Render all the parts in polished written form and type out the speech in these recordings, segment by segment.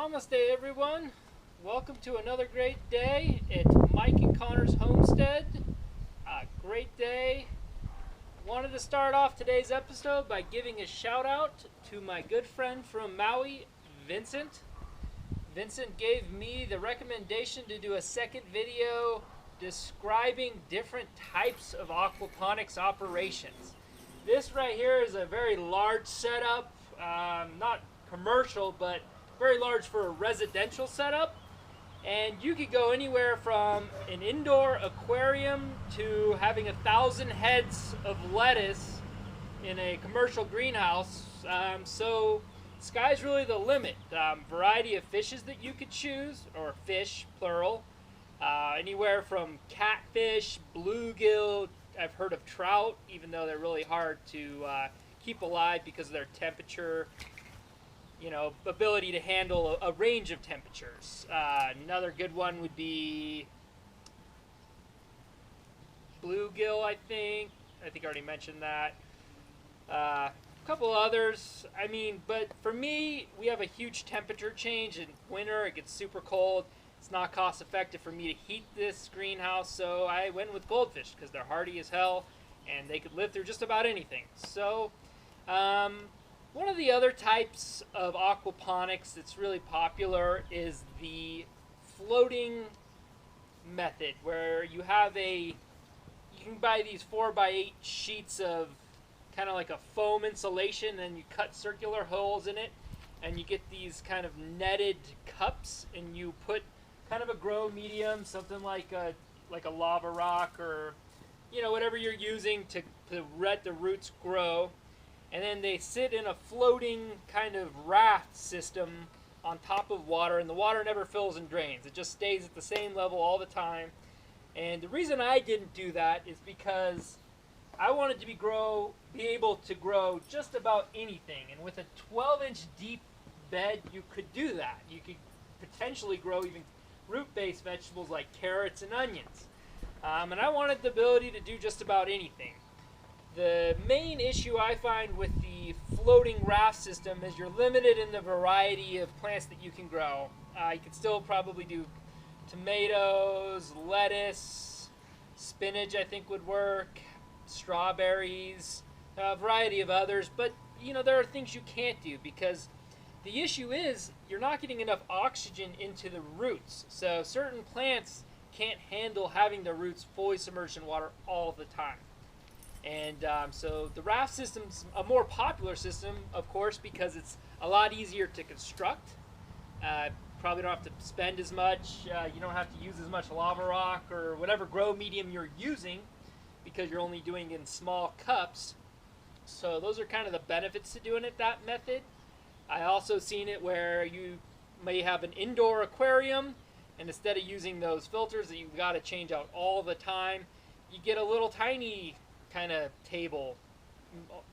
Namaste everyone. Welcome to another great day at Mike and Connor's homestead. A great day. Wanted to start off today's episode by giving a shout out to my good friend from Maui, Vincent. Vincent gave me the recommendation to do a second video describing different types of aquaponics operations. This right here is a very large setup, not commercial, but very large for a residential setup. And you could go anywhere from an indoor aquarium to having 1,000 heads of lettuce in a commercial greenhouse. So sky's really the limit. Variety of fishes that you could choose, or fish, plural. Anywhere from catfish, bluegill, I've heard of trout, even though they're really hard to keep alive because of their temperature, ability to handle a range of temperatures. Another good one would be bluegill, I think I already mentioned that. A couple others, but for me, we have a huge temperature change in winter. It gets super cold. It's not cost effective for me to heat this greenhouse, so I went with goldfish because they're hardy as hell and they could live through just about anything. So one of the other types of aquaponics that's really popular is the floating method, where you can buy these 4x8 sheets of kind of like a foam insulation, and you cut circular holes in it, and you get these kind of netted cups, and you put kind of a grow medium, something like a lava rock, or whatever you're using to let the roots grow. And then they sit in a floating kind of raft system on top of water, and the water never fills and drains. It just stays at the same level all the time. And the reason I didn't do that is because I wanted to be able to grow just about anything. And with a 12-inch deep bed, you could do that. You could potentially grow even root-based vegetables like carrots and onions. And I wanted the ability to do just about anything. The main issue I find with the floating raft system is you're limited in the variety of plants that you can grow. You could still probably do tomatoes, lettuce, spinach I think would work, strawberries, a variety of others, but there are things you can't do because the issue is you're not getting enough oxygen into the roots. So certain plants can't handle having their roots fully submerged in water all the time. And so the raft system's a more popular system, of course, because it's a lot easier to construct. Probably don't have to spend as much. You don't have to use as much lava rock or whatever grow medium you're using, because you're only doing it in small cups. So those are kind of the benefits to doing it that method. I also seen it where you may have an indoor aquarium, and instead of using those filters that you've got to change out all the time, you get a little tiny kind of table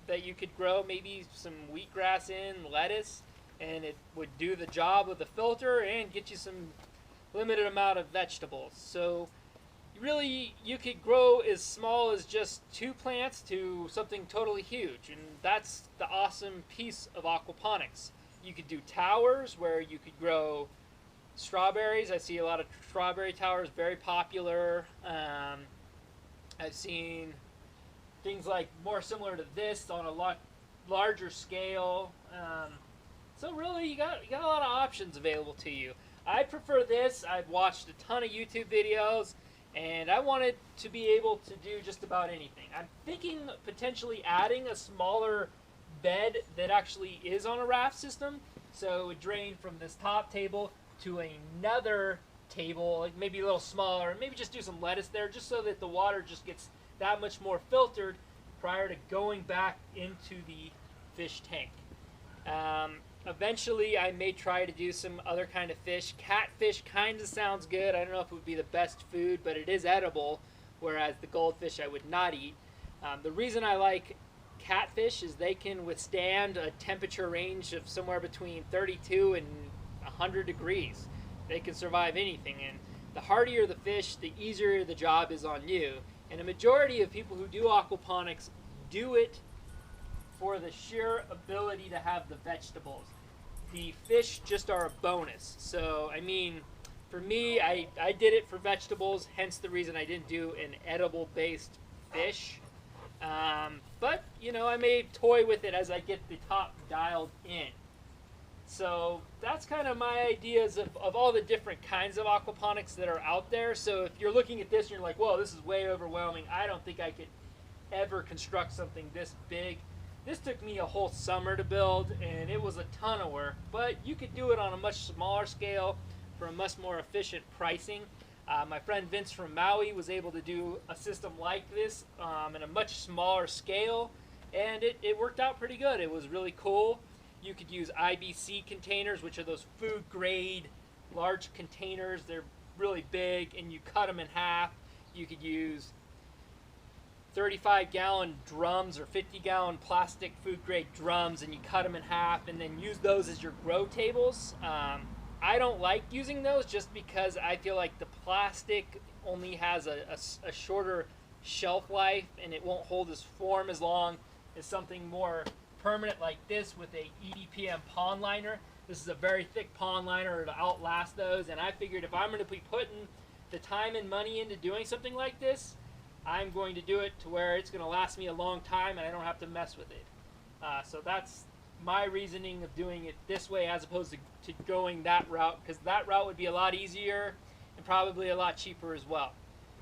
that you could grow maybe some wheatgrass in, lettuce, and it would do the job of the filter and get you some limited amount of vegetables. So really you could grow as small as just 2 plants to something totally huge, and that's the awesome piece of aquaponics. You could do towers where you could grow strawberries. I see a lot of strawberry towers, very popular. I've seen things like more similar to this on a lot larger scale. So really, you got a lot of options available to you. I prefer this. I've watched a ton of YouTube videos, and I wanted to be able to do just about anything. I'm thinking potentially adding a smaller bed that actually is on a raft system, so it would drain from this top table to another table, like maybe a little smaller, and maybe just do some lettuce there, just so that the water just gets that much more filtered prior to going back into the fish tank. Eventually I may try to do some other kind of fish. Catfish kind of sounds good. I don't know if it would be the best food, but it is edible, whereas the goldfish I would not eat. The reason I like catfish is they can withstand a temperature range of somewhere between 32 and 100 degrees. They can survive anything, and the hardier the fish, the easier the job is on you. And a majority of people who do aquaponics do it for the sheer ability to have the vegetables. The fish just are a bonus. So, I mean, for me, I did it for vegetables, hence the reason I didn't do an edible-based fish. But, you know, I may toy with it as I get the top dialed in. So that's kind of my ideas of all the different kinds of aquaponics that are out there. So if you're looking at this and you're like, whoa, this is way overwhelming. I don't think I could ever construct something this big. This took me a whole summer to build, and it was a ton of work. But you could do it on a much smaller scale for a much more efficient pricing. My friend Vince from Maui was able to do a system like this in a much smaller scale, and it worked out pretty good. It was really cool. You could use IBC containers, which are those food grade large containers. They're really big, and you cut them in half. You could use 35-gallon drums or 50-gallon plastic food grade drums, and you cut them in half and then use those as your grow tables. I don't like using those just because I feel like the plastic only has a shorter shelf life, and it won't hold its form as long as something more permanent like this with a EDPM pond liner. This is a very thick pond liner to outlast those, and I figured if I'm going to be putting the time and money into doing something like this, I'm going to do it to where it's going to last me a long time and I don't have to mess with it. So that's my reasoning of doing it this way as opposed to going that route, because that route would be a lot easier and probably a lot cheaper as well.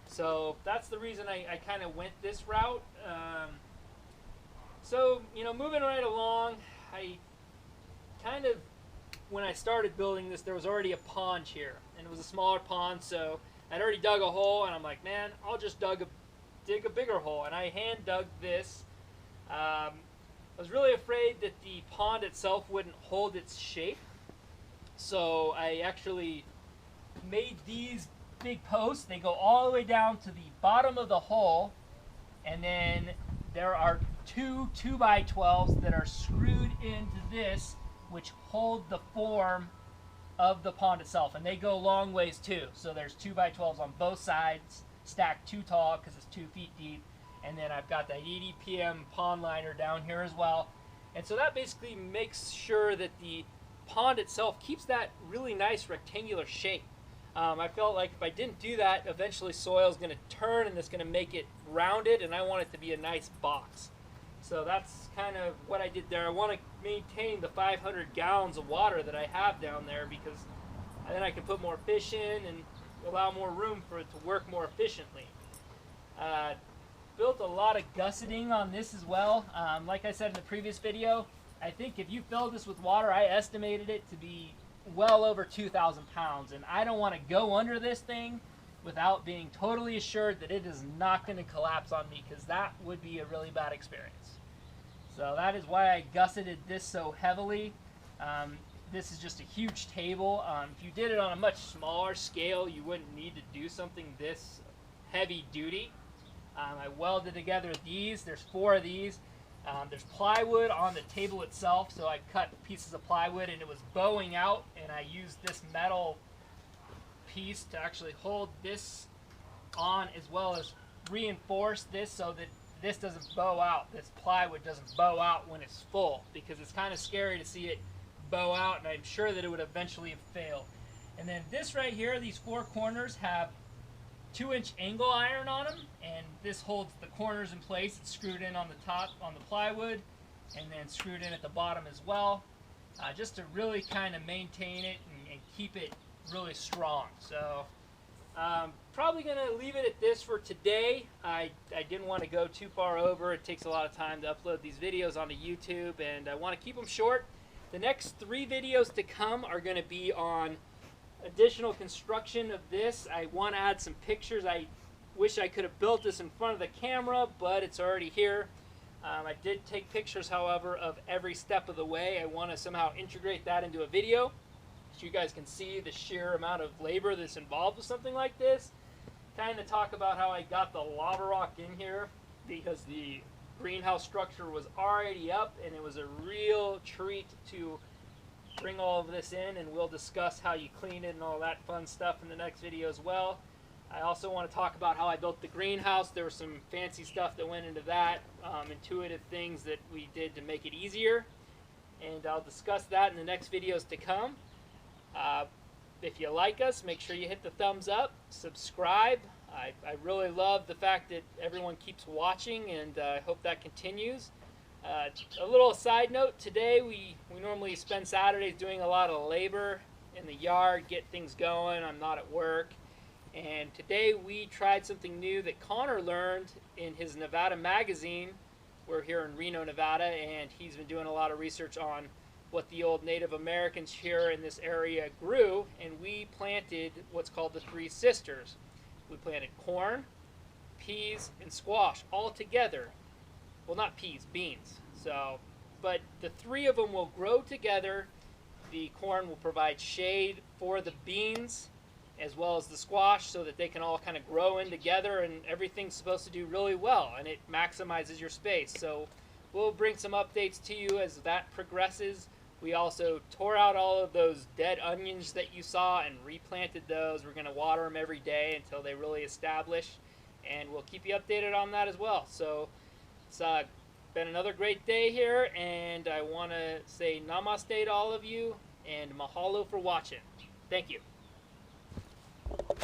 So that's the reason I kind of went this route. So, you know, moving right along, I kind of, when I started building this, there was already a pond here, and it was a smaller pond, so I'd already dug a hole, and I'm like, man, I'll just dig a bigger hole, and I hand dug this. I was really afraid that the pond itself wouldn't hold its shape, so I actually made these big posts. They go all the way down to the bottom of the hole, and then there are two 2x12s that are screwed into this, which hold the form of the pond itself, and they go long ways too. So there's 2x12s on both sides, stacked too tall because it's 2 feet deep, and then I've got that EDPM pond liner down here as well. And so that basically makes sure that the pond itself keeps that really nice rectangular shape. I felt like if I didn't do that, eventually soil is going to turn and it's going to make it rounded, and I want it to be a nice box. So that's kind of what I did there. I want to maintain the 500 gallons of water that I have down there, because then I can put more fish in and allow more room for it to work more efficiently. Built a lot of gusseting on this as well. Like I said in the previous video, I think if you filled this with water, I estimated it to be well over 2,000 pounds, and I don't want to go under this thing without being totally assured that it is not going to collapse on me, because that would be a really bad experience. So that is why I gusseted this so heavily. This is just a huge table. If you did it on a much smaller scale, you wouldn't need to do something this heavy duty. I welded together these. There's 4 of these. There's plywood on the table itself, so I cut pieces of plywood and it was bowing out, and I used this metal piece to actually hold this on, as well as reinforce this so that this doesn't bow out. This plywood doesn't bow out when it's full, because it's kind of scary to see it bow out, and I'm sure that it would eventually have failed. And then this right here, these 4 corners have 2-inch angle iron on them, and this holds the corners in place. It's screwed in on the top on the plywood, and then screwed in at the bottom as well, just to really kind of maintain it and keep it really strong. So probably going to leave it at this for today. I didn't want to go too far over. It takes a lot of time to upload these videos onto YouTube, and I want to keep them short. The next 3 videos to come are going to be on additional construction of this. I want to add some pictures. I wish I could have built this in front of the camera, but it's already here. I did take pictures, however, of every step of the way. I want to somehow integrate that into a video so you guys can see the sheer amount of labor that's involved with something like this. Kind of talk about how I got the lava rock in here, because the greenhouse structure was already up, and it was a real treat to bring all of this in, and we'll discuss how you clean it and all that fun stuff in the next video as well. I also want to talk about how I built the greenhouse. There was some fancy stuff that went into that, intuitive things that we did to make it easier. and I'll discuss that in the next videos to come. If you like us, make sure you hit the thumbs up, subscribe. I really love the fact that everyone keeps watching, and I hope that continues. A little side note, today we normally spend Saturdays doing a lot of labor in the yard, get things going. I'm not at work. And today we tried something new that Connor learned in his Nevada magazine. We're here in Reno, Nevada, and he's been doing a lot of research on what the old Native Americans here in this area grew, and we planted what's called the Three Sisters. We planted corn, peas, and squash all together. Well, not peas, beans. So, but the three of them will grow together. The corn will provide shade for the beans as well as the squash so that they can all kind of grow in together, and everything's supposed to do really well, and it maximizes your space. So we'll bring some updates to you as that progresses. We also tore out all of those dead onions that you saw and replanted those. We're going to water them every day until they really establish, and we'll keep you updated on that as well. So it's been another great day here, and I want to say namaste to all of you, and mahalo for watching. Thank you.